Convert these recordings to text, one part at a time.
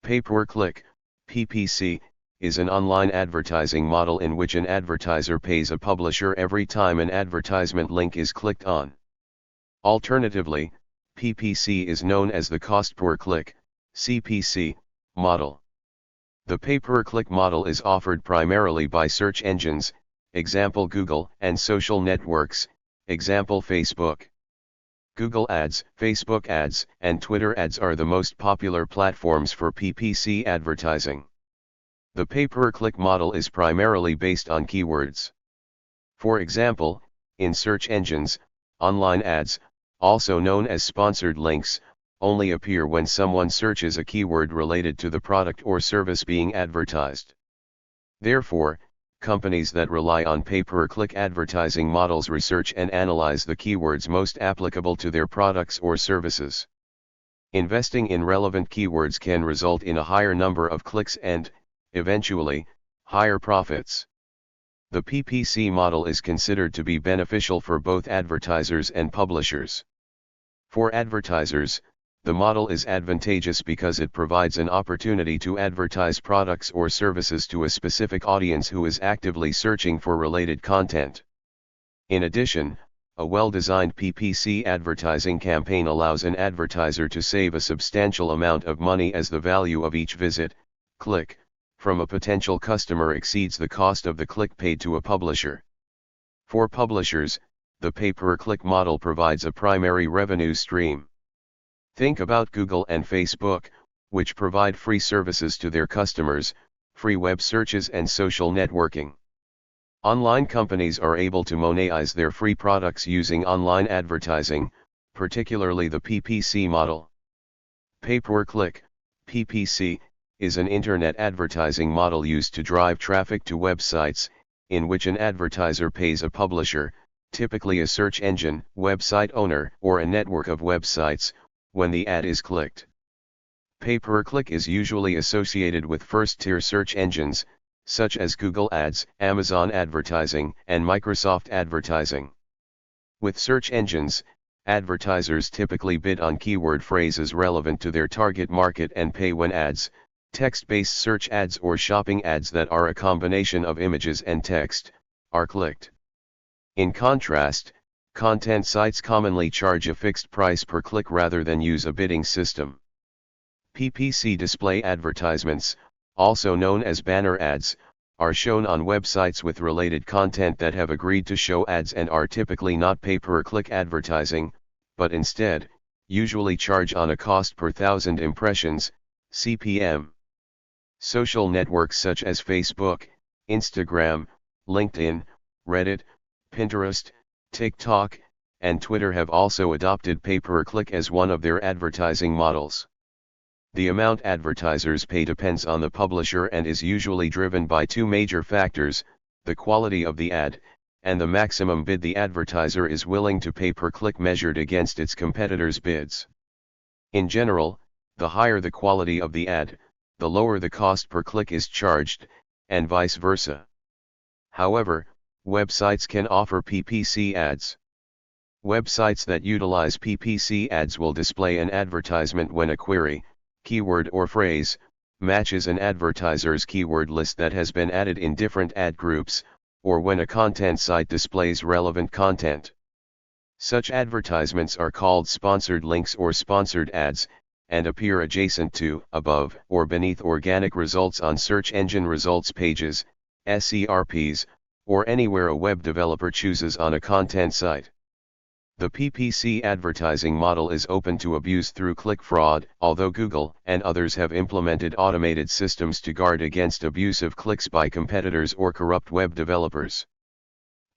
Pay-per-click, PPC, is an online advertising model in which an advertiser pays a publisher every time an advertisement link is clicked on. Alternatively, PPC is known as the cost-per-click, CPC, model. The pay-per-click model is offered primarily by search engines, example Google, and social networks, example Facebook. Google Ads, Facebook Ads, and Twitter Ads are the most popular platforms for PPC advertising. The pay-per-click model is primarily based on keywords. For example, in search engines, online ads, also known as sponsored links, only appear when someone searches a keyword related to the product or service being advertised. Therefore, companies that rely on pay-per-click advertising models research and analyze the keywords most applicable to their products or services. Investing in relevant keywords can result in a higher number of clicks and, eventually, higher profits. The PPC model is considered to be beneficial for both advertisers and publishers. For advertisers, the model is advantageous because it provides an opportunity to advertise products or services to a specific audience who is actively searching for related content. In addition, a well-designed PPC advertising campaign allows an advertiser to save a substantial amount of money as the value of each visit, click, from a potential customer exceeds the cost of the click paid to a publisher. For publishers, the pay-per-click model provides a primary revenue stream. Think about Google and Facebook, which provide free services to their customers, free web searches and social networking. Online companies are able to monetize their free products using online advertising, particularly the PPC model. Pay-per-click, PPC, is an internet advertising model used to drive traffic to websites, in which an advertiser pays a publisher, typically a search engine, website owner, or a network of websites, when the ad is clicked. Pay-per-click is usually associated with first-tier search engines, such as Google Ads, Amazon Advertising, and Microsoft Advertising. With search engines, advertisers typically bid on keyword phrases relevant to their target market and pay when ads, text-based search ads or shopping ads that are a combination of images and text, are clicked. In contrast, content sites commonly charge a fixed price per click rather than use a bidding system. PPC display advertisements, also known as banner ads, are shown on websites with related content that have agreed to show ads and are typically not pay-per-click advertising, but instead, usually charge on a cost per thousand impressions, CPM. Social networks such as Facebook, Instagram, LinkedIn, Reddit, Pinterest, TikTok, and Twitter have also adopted pay-per-click as one of their advertising models. The amount advertisers pay depends on the publisher and is usually driven by two major factors, the quality of the ad, and the maximum bid the advertiser is willing to pay per click measured against its competitors' bids. In general, the higher the quality of the ad, the lower the cost per click is charged, and vice versa. However, websites can offer PPC ads. Websites that utilize PPC ads will display an advertisement when a query, keyword or phrase, matches an advertiser's keyword list that has been added in different ad groups, or when a content site displays relevant content. Such advertisements are called sponsored links or sponsored ads, and appear adjacent to, above, or beneath organic results on search engine results pages, SERPs, or anywhere a web developer chooses on a content site. The PPC advertising model is open to abuse through click fraud, although Google and others have implemented automated systems to guard against abuse of clicks by competitors or corrupt web developers.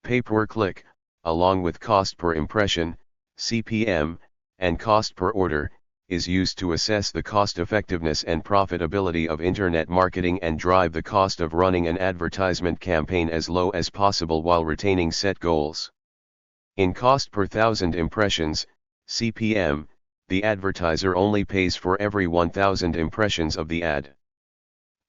Pay-per-click, along with cost per impression, CPM, and cost per order, is used to assess the cost-effectiveness and profitability of internet marketing and drive the cost of running an advertisement campaign as low as possible while retaining set goals. In cost per thousand impressions, CPM, the advertiser only pays for every 1,000 impressions of the ad.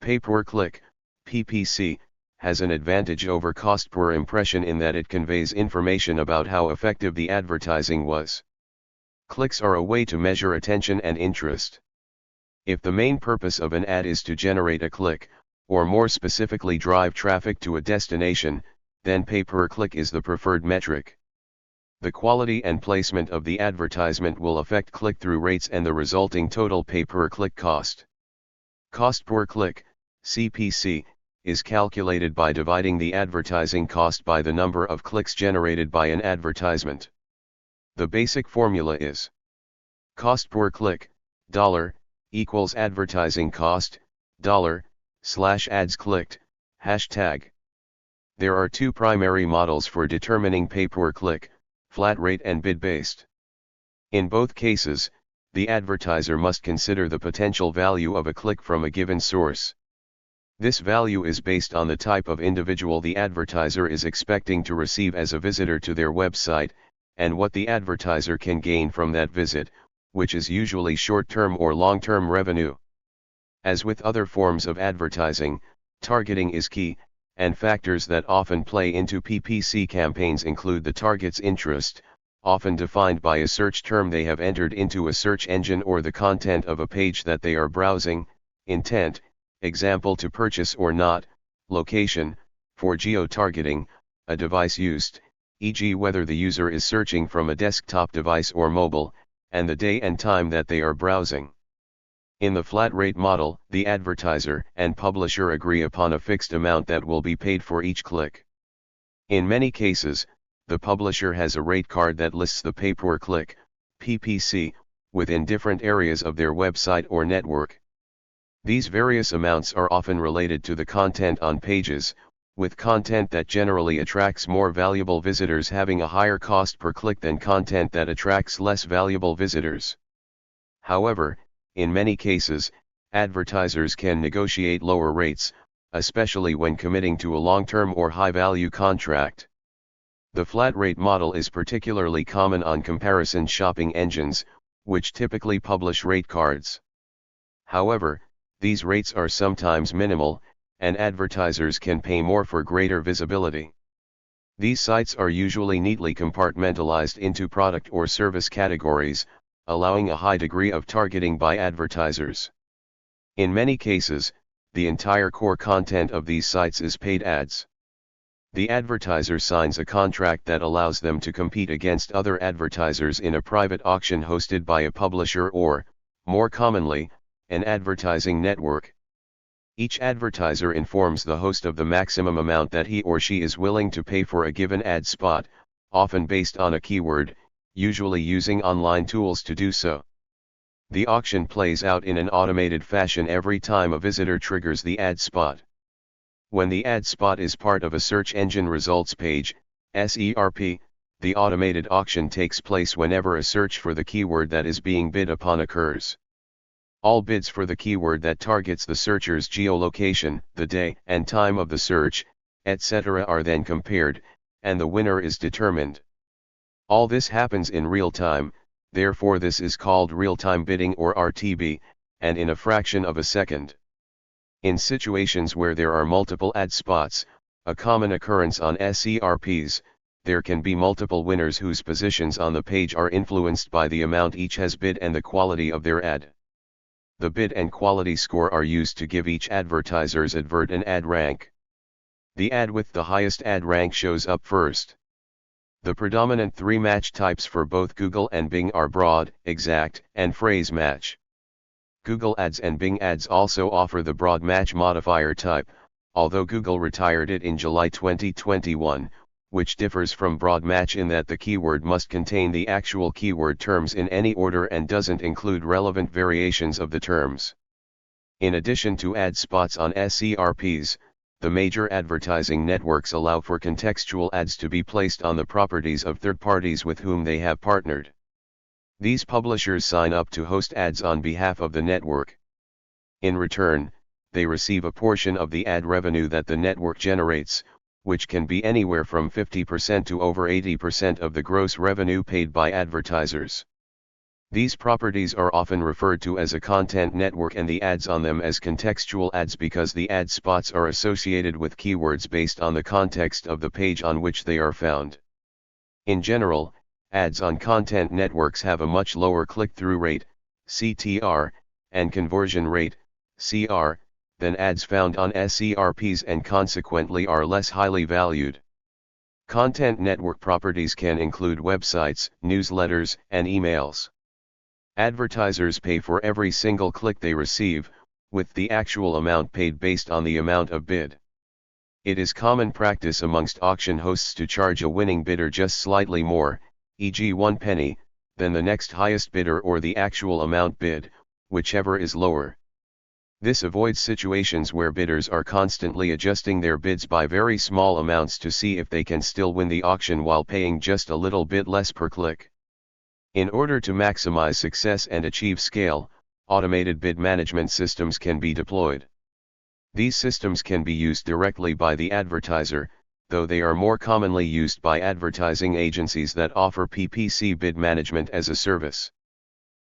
Pay-per-click, PPC, has an advantage over cost per impression in that it conveys information about how effective the advertising was. Clicks are a way to measure attention and interest. If the main purpose of an ad is to generate a click, or more specifically drive traffic to a destination, then pay-per-click is the preferred metric. The quality and placement of the advertisement will affect click-through rates and the resulting total pay-per-click cost. Cost per click, CPC, is calculated by dividing the advertising cost by the number of clicks generated by an advertisement. The basic formula is cost per click, $ equals advertising cost, $/ads clicked, #. There are two primary models for determining pay-per-click, flat rate and bid-based. In both cases, the advertiser must consider the potential value of a click from a given source. This value is based on the type of individual the advertiser is expecting to receive as a visitor to their website, and what the advertiser can gain from that visit, which is usually short-term or long-term revenue. As with other forms of advertising, targeting is key, and factors that often play into PPC campaigns include the target's interest, often defined by a search term they have entered into a search engine, or the content of a page that they are browsing, intent, example to purchase or not, location, for geo-targeting, a device used, e.g. whether the user is searching from a desktop device or mobile, and the day and time that they are browsing. In the flat rate model, the advertiser and publisher agree upon a fixed amount that will be paid for each click. In many cases, the publisher has a rate card that lists the pay-per-click, PPC, within different areas of their website or network. These various amounts are often related to the content on pages, with content that generally attracts more valuable visitors having a higher cost per click than content that attracts less valuable visitors. However, in many cases, advertisers can negotiate lower rates, especially when committing to a long-term or high-value contract. The flat rate model is particularly common on comparison shopping engines, which typically publish rate cards. However, these rates are sometimes minimal, and advertisers can pay more for greater visibility. These sites are usually neatly compartmentalized into product or service categories, allowing a high degree of targeting by advertisers. In many cases, the entire core content of these sites is paid ads. The advertiser signs a contract that allows them to compete against other advertisers in a private auction hosted by a publisher or, more commonly, an advertising network. Each advertiser informs the host of the maximum amount that he or she is willing to pay for a given ad spot, often based on a keyword, usually using online tools to do so. The auction plays out in an automated fashion every time a visitor triggers the ad spot. When the ad spot is part of a search engine results page, SERP, the automated auction takes place whenever a search for the keyword that is being bid upon occurs. All bids for the keyword that targets the searcher's geolocation, the day and time of the search, etc. are then compared, and the winner is determined. All this happens in real time, therefore this is called real-time bidding or RTB, and in a fraction of a second. In situations where there are multiple ad spots, a common occurrence on SERPs, there can be multiple winners whose positions on the page are influenced by the amount each has bid and the quality of their ad. The bid and quality score are used to give each advertiser's advert an ad rank. The ad with the highest ad rank shows up first. The predominant three match types for both Google and Bing are broad, exact, and phrase match. Google Ads and Bing Ads also offer the broad match modifier type, although Google retired it in July 2021, which differs from broad match in that the keyword must contain the actual keyword terms in any order and doesn't include relevant variations of the terms. In addition to ad spots on SERPs, the major advertising networks allow for contextual ads to be placed on the properties of third parties with whom they have partnered. These publishers sign up to host ads on behalf of the network. In return, they receive a portion of the ad revenue that the network generates, which can be anywhere from 50% to over 80% of the gross revenue paid by advertisers. These properties are often referred to as a content network and the ads on them as contextual ads because the ad spots are associated with keywords based on the context of the page on which they are found. In general, ads on content networks have a much lower click-through rate, CTR, and conversion rate, CR, than ads found on SERPs and consequently are less highly valued. Content network properties can include websites, newsletters, and emails. Advertisers pay for every single click they receive, with the actual amount paid based on the amount of bid. It is common practice amongst auction hosts to charge a winning bidder just slightly more, e.g. 1 penny, than the next highest bidder or the actual amount bid, whichever is lower. This avoids situations where bidders are constantly adjusting their bids by very small amounts to see if they can still win the auction while paying just a little bit less per click. In order to maximize success and achieve scale, automated bid management systems can be deployed. These systems can be used directly by the advertiser, though they are more commonly used by advertising agencies that offer PPC bid management as a service.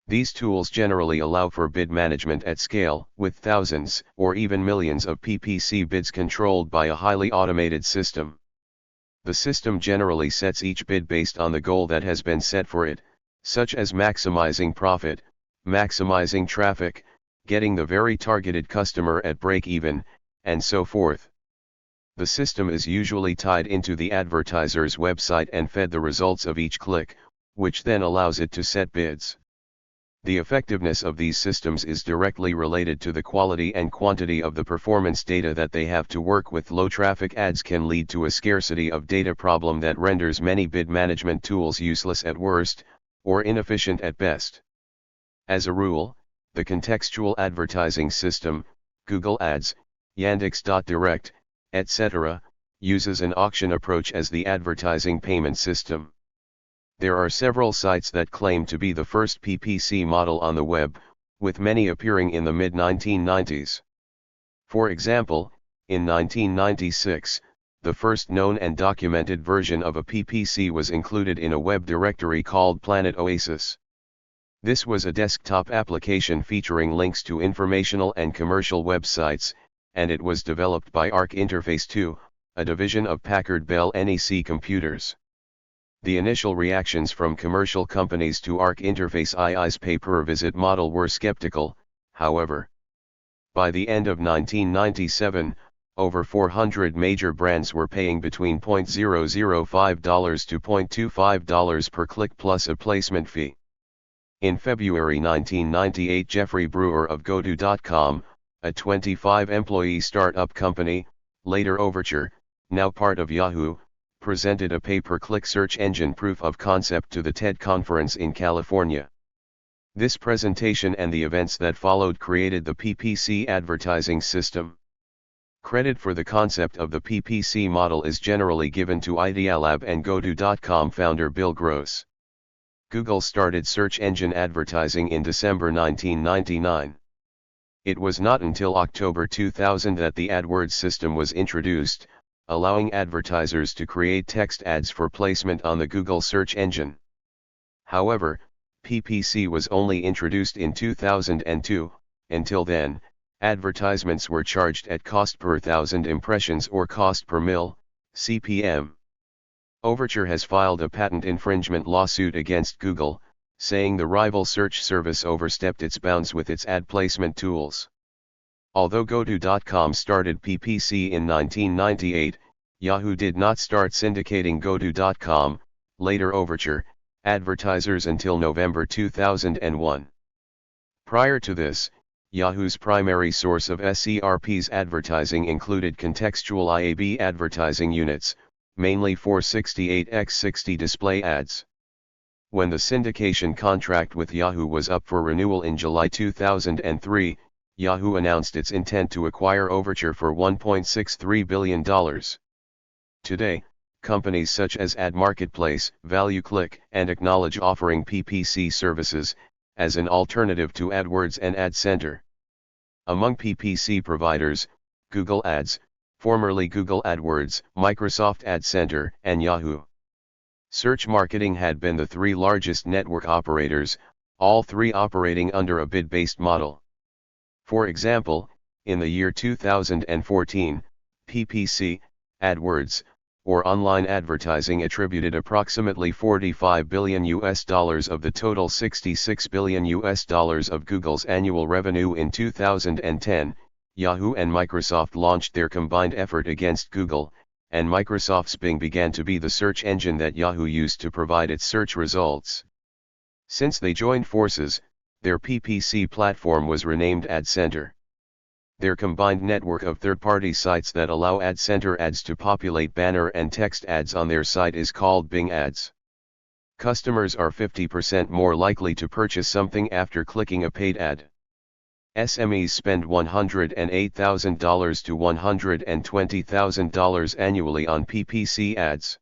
These tools generally allow for bid management at scale, with thousands or even millions of PPC bids controlled by a highly automated system. The system generally sets each bid based on the goal that has been set for it, such as maximizing profit, maximizing traffic, getting the very targeted customer at break-even, and so forth. The system is usually tied into the advertiser's website and fed the results of each click, which then allows it to set bids. The effectiveness of these systems is directly related to the quality and quantity of the performance data that they have to work with. Low traffic ads can lead to a scarcity of data problem that renders many bid management tools useless at worst, or inefficient at best. As a rule, the contextual advertising system, Google Ads, Yandex.Direct, etc., uses an auction approach as the advertising payment system. There are several sites that claim to be the first PPC model on the web, with many appearing in the mid-1990s. For example, in 1996, the first known and documented version of a PPC was included in a web directory called Planet Oasis. This was a desktop application featuring links to informational and commercial websites, and it was developed by Arc Interface 2, a division of Packard Bell NEC Computers. The initial reactions from commercial companies to Arc Interface II's pay-per-visit model were skeptical, however. By the end of 1997, over 400 major brands were paying between $0.005 to $0.25 per click plus a placement fee. In February 1998, Jeffrey Brewer of GoTo.com, a 25-employee startup company, later Overture, now part of Yahoo, presented a pay-per-click search engine proof of concept to the TED conference in California. This presentation and the events that followed created the PPC advertising system. Credit for the concept of the PPC model is generally given to Idealab and GoTo.com founder Bill Gross. Google started search engine advertising in December 1999. It was not until October 2000 that the AdWords system was introduced, allowing advertisers to create text ads for placement on the Google search engine. However, PPC was only introduced in 2002. Until then, advertisements were charged at cost per thousand impressions or cost per mil, CPM. Overture has filed a patent infringement lawsuit against Google, saying the rival search service overstepped its bounds with its ad placement tools. Although GoTo.com started PPC in 1998, Yahoo did not start syndicating GoTo.com, later Overture, advertisers until November 2001. Prior to this, Yahoo's primary source of SERP's advertising included contextual IAB advertising units, mainly 468x60 display ads. When the syndication contract with Yahoo was up for renewal in July 2003, Yahoo announced its intent to acquire Overture for $1.63 billion. Today, companies such as Ad Marketplace, ValueClick, and Acknowledge offering PPC services, as an alternative to AdWords and Ad Center. Among PPC providers, Google Ads, formerly Google AdWords, Microsoft Ad Center, and Yahoo Search Marketing had been the three largest network operators, all three operating under a bid-based model. For example, in the year 2014, PPC, AdWords, or online advertising attributed approximately $45 billion of the total $66 billion of Google's annual revenue in 2010. Yahoo and Microsoft launched their combined effort against Google, and Microsoft's Bing began to be the search engine that Yahoo used to provide its search results. Since they joined forces, their PPC platform was renamed Ad Center. Their combined network of third-party sites that allow Ad Center ads to populate banner and text ads on their site is called Bing Ads. Customers are 50% more likely to purchase something after clicking a paid ad. SMEs spend $108,000 to $120,000 annually on PPC ads.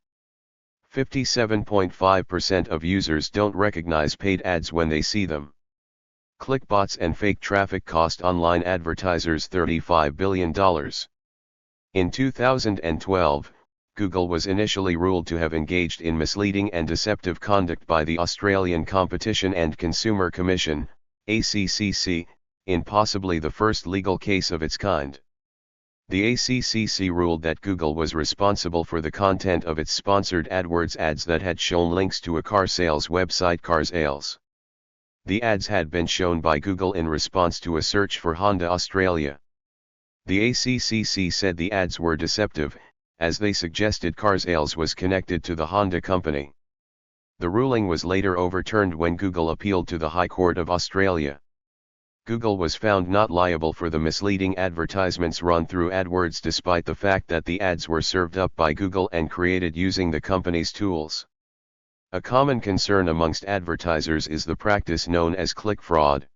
57.5% of users don't recognize paid ads when they see them. Clickbots and fake traffic cost online advertisers $35 billion. In 2012, Google was initially ruled to have engaged in misleading and deceptive conduct by the Australian Competition and Consumer Commission, ACCC, in possibly the first legal case of its kind. The ACCC ruled that Google was responsible for the content of its sponsored AdWords ads that had shown links to a car sales website CarSales. The ads had been shown by Google in response to a search for Honda Australia. The ACCC said the ads were deceptive, as they suggested CarSales was connected to the Honda company. The ruling was later overturned when Google appealed to the High Court of Australia. Google was found not liable for the misleading advertisements run through AdWords despite the fact that the ads were served up by Google and created using the company's tools. A common concern amongst advertisers is the practice known as click fraud.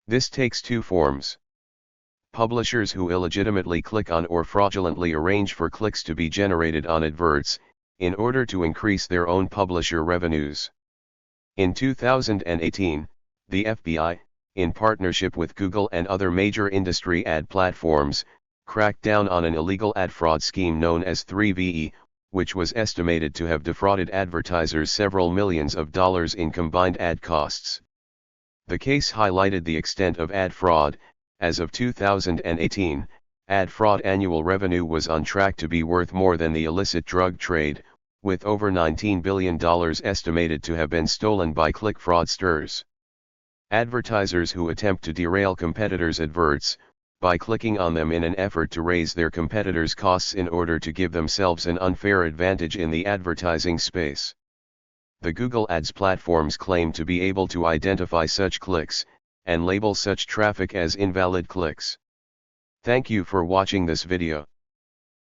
This takes two forms. Publishers who illegitimately click on or fraudulently arrange for clicks to be generated on adverts, in order to increase their own publisher revenues. In 2018, the FBI, in partnership with Google and other major industry ad platforms, cracked down on an illegal ad fraud scheme known as 3VE, which was estimated to have defrauded advertisers several millions of dollars in combined ad costs. The case highlighted the extent of ad fraud. As of 2018, ad fraud annual revenue was on track to be worth more than the illicit drug trade, with over $19 billion estimated to have been stolen by click fraudsters. Advertisers who attempt to derail competitors' adverts, by clicking on them in an effort to raise their competitors' costs in order to give themselves an unfair advantage in the advertising space. The Google Ads platforms claim to be able to identify such clicks, and label such traffic as invalid clicks. Thank you for watching this video.